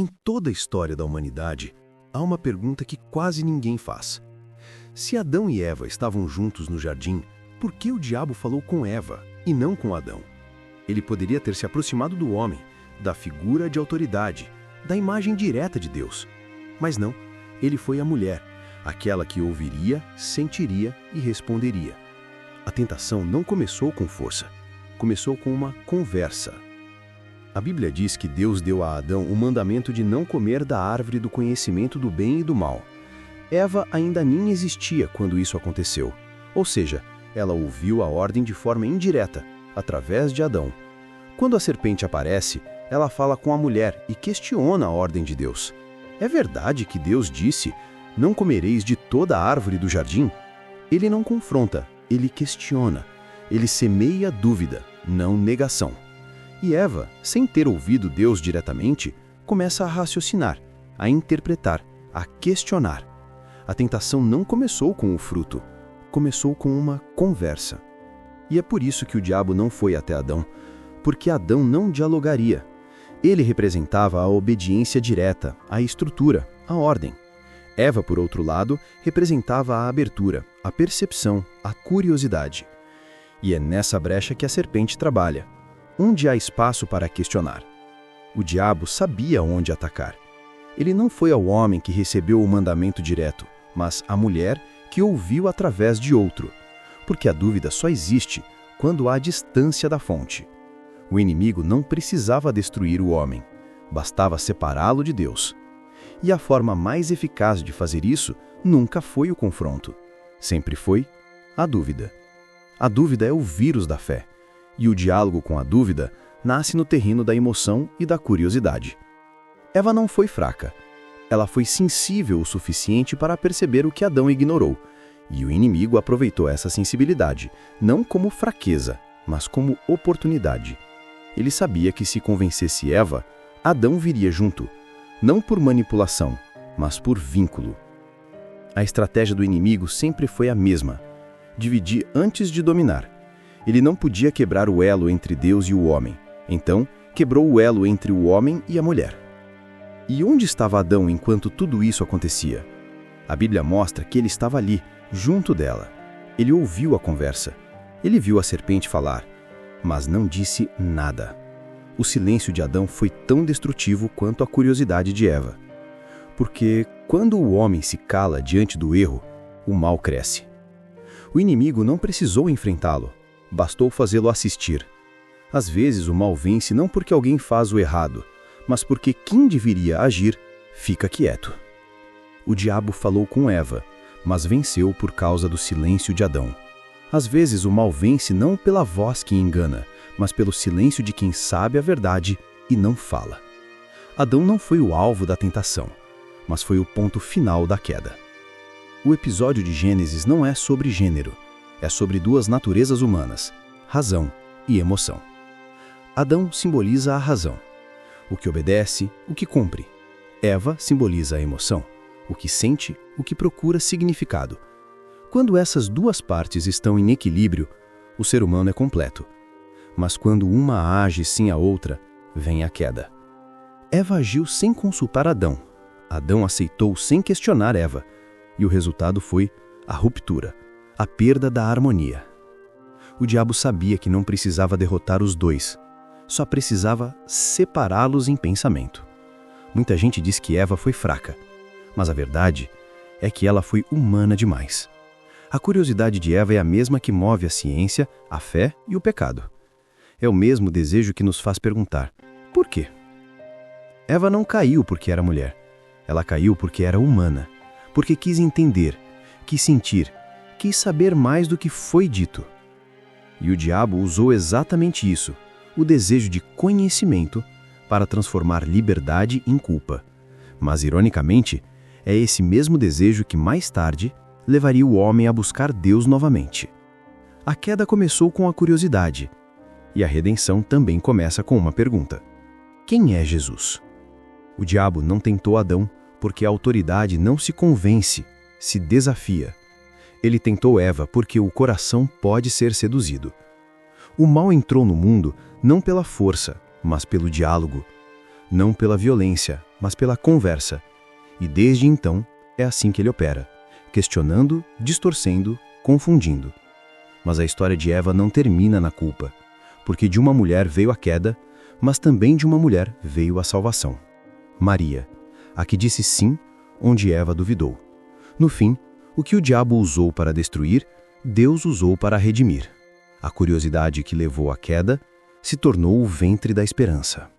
Em toda a história da humanidade, há uma pergunta que quase ninguém faz. Se Adão e Eva estavam juntos no jardim, por que o diabo falou com Eva e não com Adão? Ele poderia ter se aproximado do homem, da figura de autoridade, da imagem direta de Deus. Mas não, ele foi a mulher, aquela que ouviria, sentiria e responderia. A tentação não começou com força, começou com uma conversa. A Bíblia diz que Deus deu a Adão o mandamento de não comer da árvore do conhecimento do bem e do mal. Eva ainda nem existia quando isso aconteceu, ou seja, ela ouviu a ordem de forma indireta, através de Adão. Quando a serpente aparece, ela fala com a mulher e questiona a ordem de Deus. É verdade que Deus disse, não comereis de toda a árvore do jardim? Ele não confronta, ele questiona. Ele semeia dúvida, não negação. E Eva, sem ter ouvido Deus diretamente, começa a raciocinar, a interpretar, a questionar. A tentação não começou com o fruto, começou com uma conversa. E é por isso que o diabo não foi até Adão, porque Adão não dialogaria. Ele representava a obediência direta, a estrutura, a ordem. Eva, por outro lado, representava a abertura, a percepção, a curiosidade. E é nessa brecha que a serpente trabalha, onde há espaço para questionar. O diabo sabia onde atacar. Ele não foi ao homem que recebeu o mandamento direto, mas à mulher que ouviu através de outro, porque a dúvida só existe quando há distância da fonte. O inimigo não precisava destruir o homem, bastava separá-lo de Deus. E a forma mais eficaz de fazer isso nunca foi o confronto, sempre foi a dúvida. A dúvida é o vírus da fé, e o diálogo com a dúvida nasce no terreno da emoção e da curiosidade. Eva não foi fraca. Ela foi sensível o suficiente para perceber o que Adão ignorou, e o inimigo aproveitou essa sensibilidade, não como fraqueza, mas como oportunidade. Ele sabia que se convencesse Eva, Adão viria junto, não por manipulação, mas por vínculo. A estratégia do inimigo sempre foi a mesma: dividir antes de dominar. Ele não podia quebrar o elo entre Deus e o homem, então quebrou o elo entre o homem e a mulher. E onde estava Adão enquanto tudo isso acontecia? A Bíblia mostra que ele estava ali, junto dela. Ele ouviu a conversa. Ele viu a serpente falar, mas não disse nada. O silêncio de Adão foi tão destrutivo quanto a curiosidade de Eva. Porque quando o homem se cala diante do erro, o mal cresce. O inimigo não precisou enfrentá-lo, bastou fazê-lo assistir. Às vezes o mal vence não porque alguém faz o errado, mas porque quem deveria agir fica quieto. O diabo falou com Eva, mas venceu por causa do silêncio de Adão. Às vezes o mal vence não pela voz que engana, mas pelo silêncio de quem sabe a verdade e não fala. Adão não foi o alvo da tentação, mas foi o ponto final da queda. O episódio de Gênesis não é sobre gênero, é sobre duas naturezas humanas, razão e emoção. Adão simboliza a razão, o que obedece, o que cumpre. Eva simboliza a emoção, o que sente, o que procura significado. Quando essas duas partes estão em equilíbrio, o ser humano é completo. Mas quando uma age sem a outra, vem a queda. Eva agiu sem consultar Adão. Adão aceitou sem questionar Eva. E o resultado foi a ruptura, a perda da harmonia. O diabo sabia que não precisava derrotar os dois, só precisava separá-los em pensamento. Muita gente diz que Eva foi fraca, mas a verdade é que ela foi humana demais. A curiosidade de Eva é a mesma que move a ciência, a fé e o pecado. É o mesmo desejo que nos faz perguntar: por quê? Eva não caiu porque era mulher. Ela caiu porque era humana, porque quis entender, quis sentir, quis saber mais do que foi dito. E o diabo usou exatamente isso, o desejo de conhecimento, para transformar liberdade em culpa. Mas, ironicamente, é esse mesmo desejo que mais tarde levaria o homem a buscar Deus novamente. A queda começou com a curiosidade, e a redenção também começa com uma pergunta: quem é Jesus? O diabo não tentou Adão porque a autoridade não se convence, se desafia. Ele tentou Eva porque o coração pode ser seduzido. O mal entrou no mundo não pela força, mas pelo diálogo. não pela violência, mas pela conversa. E desde então, é assim que ele opera, questionando, distorcendo, confundindo. Mas a história de Eva não termina na culpa, porque de uma mulher veio a queda, mas também de uma mulher veio a salvação. Maria, a que disse sim, onde Eva duvidou. No fim, o que o diabo usou para destruir, Deus usou para redimir. A curiosidade que levou à queda se tornou o ventre da esperança.